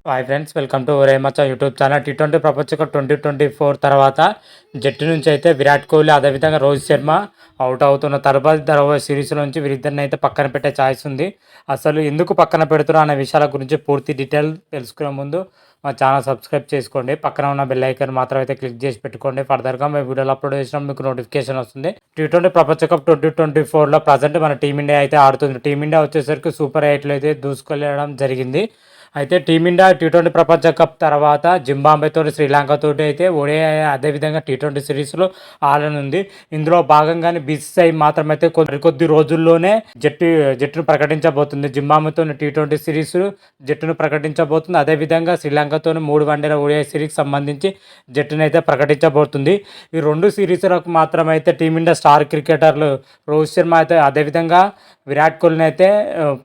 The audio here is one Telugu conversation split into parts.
హాయ్ ఫ్రెండ్స్, వెల్కమ్ టు ఒరే మచ్చా యూట్యూబ్ ఛానల్. టీ20 ప్రపంచ కప్ 2024 తర్వాత జట్టు నుంచి అయితే విరాట్ కోహ్లీ, అదేవిధంగా రోహిత్ శర్మ అవుట్ అవుతున్న తర్వాత సిరీస్ నుంచి వీరిద్దరిని అయితే పక్కన పెట్టే ఛాయిస్ ఉంది. అసలు ఎందుకు పక్కన పెడుతున్నారు అనే విషయాల గురించి పూర్తి డీటెయిల్ తెలుసుకునే ముందు మా ఛానల్ సబ్స్క్రైబ్ చేసుకోండి. పక్కన ఉన్న బెల్ ఐకాన్ మాత్రం అయితే క్లిక్ చేసి పెట్టుకోండి. ఫర్దర్గా మేము వీడియోలు అప్లోడ్ చేసినప్పుడు మీకు నోటిఫికేషన్ వస్తుంది. టీ20 ప్రపంచ కప్ 2024లో ప్రజెంట్ మన టీమిండియా అయితే ఆడుతుంది. టీమిండియా వచ్చేసరికి సూపర్ 8లో అయితే దూసుకెళ్ళడం జరిగింది. అయితే టీమిండియా టీ20 ప్రపంచ కప్ తర్వాత జింబాబ్వేతో, శ్రీలంకతో అయితే ఓడిఐ అదేవిధంగా టీ20 సిరీస్లో ఆడనుంది. ఇందులో భాగంగానే బీసీసీఐ మాత్రం అయితే కొద్ది రోజుల్లోనే జట్టును ప్రకటించబోతుంది. జింబాబ్వేతో టీ20 సిరీస్ జట్టును ప్రకటించబోతుంది. అదేవిధంగా శ్రీలంకతో 3 వన్డేల ఓడిఐ సిరీస్ సంబంధించి జట్టును అయితే ప్రకటించబోతుంది. ఈ 2 సిరీస్లకు మాత్రం అయితే టీమిండియా స్టార్ క్రికెటర్లు రోహిత్ శర్మ అయితే అదేవిధంగా విరాట్ కోహ్లీని అయితే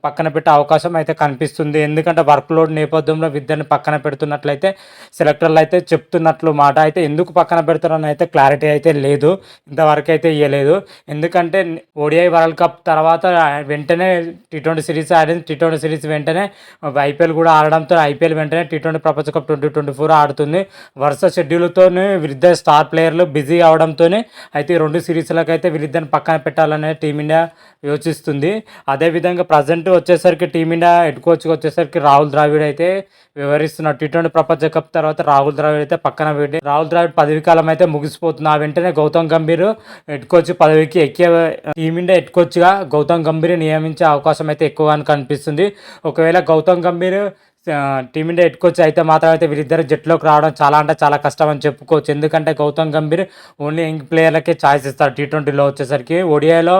పక్కన పెట్టే అవకాశం అయితే కనిపిస్తుంది. ఎందుకంటే వర్క్ లోడ్ నేపథ్యంలో ఇద్దరిని పక్కన పెడుతున్నట్లయితే సెలెక్టర్లు అయితే చెప్తున్నట్లు మాట. అయితే ఎందుకు పక్కన పెడతారని అయితే క్లారిటీ అయితే లేదు, ఇంతవరకు అయితే ఇవ్వలేదు. ఎందుకంటే ఓడిఐ వరల్డ్ కప్ తర్వాత వెంటనే టీ20 సిరీస్ ఆడింది. టీ20 సిరీస్ వెంటనే ఐపీఎల్ కూడా ఆడడంతో ఐపీఎల్ వెంటనే టీ20 ప్రపంచ కప్ 2024 ఆడుతుంది. వరుస షెడ్యూల్తో వీరిద్దరు స్టార్ ప్లేయర్లు బిజీ అవడంతో అయితే ఈ 2 సిరీస్లకు అయితే వీరిద్దరిని పక్కన పెట్టాలనే టీమిండియా యోచిస్తుంది. అదేవిధంగా ప్రజెంట్ వచ్చేసరికి టీమిండియా హెడ్ కోచ్గా వచ్చేసరికి రాహుల్ ద్రావిడ్ అయితే వివరిస్తున్నారు. టీ20 ప్రపంచ కప్ తర్వాత రాహుల్ ద్రావిడ్ అయితే పక్కన పెట్టి రాహుల్ ద్రావిడ్ పదవి కాలం అయితే ముగిసిపోతుంది. ఆ వెంటనే గౌతమ్ గంభీర్ హెడ్ కోచ్ పదవికి టీమిండియా హెడ్ కోచ్గా గౌతమ్ గంభీర్ నియమించే అవకాశం అయితే ఎక్కువగా కనిపిస్తుంది. ఒకవేళ Gautam Gambhir team India head coach అయితే మాత్రం అయితే వీరిద్దరు జట్టులోకి రావడం చాలా అంటే చాలా కష్టం అని చెప్పుకోవచ్చు. ఎందుకంటే గౌతమ్ గంభీర్ ఓన్లీ యంగ్ ప్లేయర్లకే ఛాయిస్ ఇస్తారు. టీ20లో వచ్చేసరికి ఓడిఐలో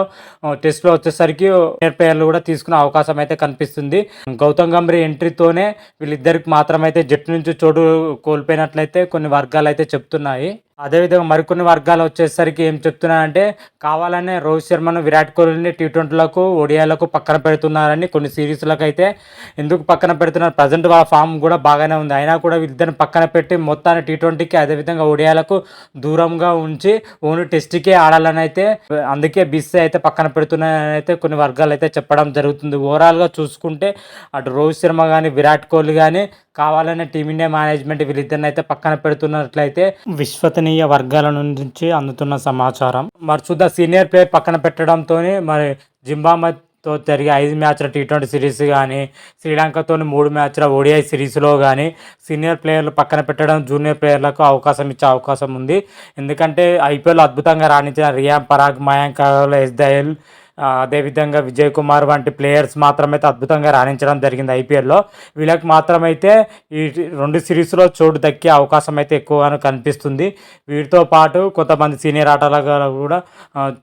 టెస్ట్లో వచ్చేసరికి సీనియర్ ప్లేయర్లు కూడా తీసుకునే అవకాశం అయితే కనిపిస్తుంది. గౌతమ్ గంభీర్ ఎంట్రీతోనే వీళ్ళిద్దరికి మాత్రం అయితే జట్టు నుంచి చోటు కోల్పోయినట్లయితే కొన్ని వర్గాలు అయితే చెప్తున్నాయి. అదేవిధంగా మరికొన్ని వర్గాలు వచ్చేసరికి ఏం చెప్తున్నారంటే కావాలనే రోహిత్ శర్మను, విరాట్ కోహ్లీని టీ20లకు ఓడిఐలకు పక్కన పెడుతున్నారని, కొన్ని సిరీస్లకు అయితే ఎందుకు పక్కన పెడుతున్నారు, ప్రజెంట్ వాళ్ళ ఫామ్ కూడా బాగానే ఉంది, అయినా కూడా వీళ్ళిద్దరిని పక్కన పెట్టి మొత్తాన్ని టీ20కి అదేవిధంగా ఓడిఐలకు దూరంగా ఉంచి ఓన్లీ టెస్ట్కే ఆడాలని అయితే అందుకే బీసీసీఐ అయితే పక్కన పెడుతున్నారని అయితే కొన్ని వర్గాలు అయితే చెప్పడం జరుగుతుంది. ఓవరాల్గా చూసుకుంటే అటు రోహిత్ శర్మ కానీ విరాట్ కోహ్లీ కానీ కావాలనే టీమిండియా మేనేజ్మెంట్ వీళ్ళిద్దరిని అయితే పక్కన పెడుతున్నట్లయితే విశ్వసనీయ వర్గాల నుంచి అందుతున్న సమాచారం. మరి చూద్దాం, సీనియర్ ప్లేయర్ పక్కన పెట్టడంతో మరి జింబాబ్వేతో జరిగే 5 మ్యాచ్ల టీ20 సిరీస్ కానీ, శ్రీలంకతో 3 మ్యాచ్ల ఓడిఐ సిరీస్లో కానీ సీనియర్ ప్లేయర్లు పక్కన పెట్టడం జూనియర్ ప్లేయర్లకు అవకాశం ఇచ్చే అవకాశం ఉంది. ఎందుకంటే ఐపీఎల్ అద్భుతంగా రాణించిన రియాన్ పరాగ్, మయాంక్ అగర్వాల్, ఎస్ దయల్, అదేవిధంగా విజయ్ కుమార్ వంటి ప్లేయర్స్ మాత్రమైతే అద్భుతంగా రాణించడం జరిగింది ఐపీఎల్లో. వీళ్ళకి మాత్రమైతే ఈ 2 సిరీస్లో చోటు దక్కే అవకాశం అయితే ఎక్కువగా కనిపిస్తుంది. వీటితో పాటు కొంతమంది సీనియర్ ఆటగాళ్ళు కూడా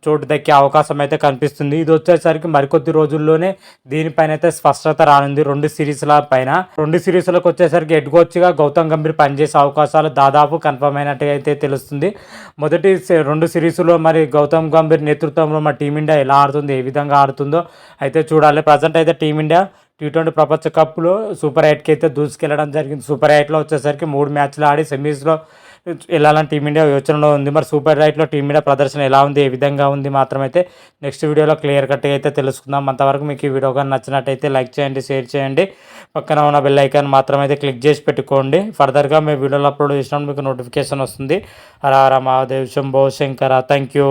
చోటు దక్కే అవకాశం అయితే కనిపిస్తుంది. ఇది వచ్చేసరికి మరికొద్ది రోజుల్లోనే దీనిపైన అయితే స్పష్టత రానుంది. 2 సిరీస్ల పైన 2 సిరీస్లకు వచ్చేసరికి హెడ్ కోచ్గా గౌతమ్ గంభీర్ పనిచేసే అవకాశాలు దాదాపు కన్ఫర్మ్ అయినట్టుగా అయితే తెలుస్తుంది. మొదటి 2 సిరీస్లో మరి గౌతమ్ గంభీర్ నేతృత్వంలో మా టీమిండియా ఎలా ఆడుతుంది, ఏ విధంగా ఆడుతుందో అయితే చూడాలి. ప్రజెంట్ అయితే టీమిండియా టీ20 ప్రపంచ కప్లో సూపర్ 8కి అయితే దూసుకెళ్ళడం జరిగింది. సూపర్ 8లో వచ్చేసరికి 3 మ్యాచ్లు ఆడి సెమీస్లో వెళ్ళాలని టీమిండియా యోచనలో ఉంది. మరి సూపర్ 8లో టీమిండియా ప్రదర్శన ఎలా ఉంది, ఏ విధంగా ఉంది మాత్రం అయితే నెక్స్ట్ వీడియోలో క్లియర్ కట్గా అయితే తెలుసుకుందాం. అంతవరకు మీకు ఈ వీడియో కానీ నచ్చినట్టయితే లైక్ చేయండి, షేర్ చేయండి, పక్కన ఉన్న బెల్ ఐకాన్ మాత్రం అయితే క్లిక్ చేసి పెట్టుకోండి. ఫర్దర్గా మేము వీడియోలో అప్లోడ్ చేసినప్పుడు మీకు నోటిఫికేషన్ వస్తుంది. హర హర మహాదేవ్, శంభో శంకర. Thank you.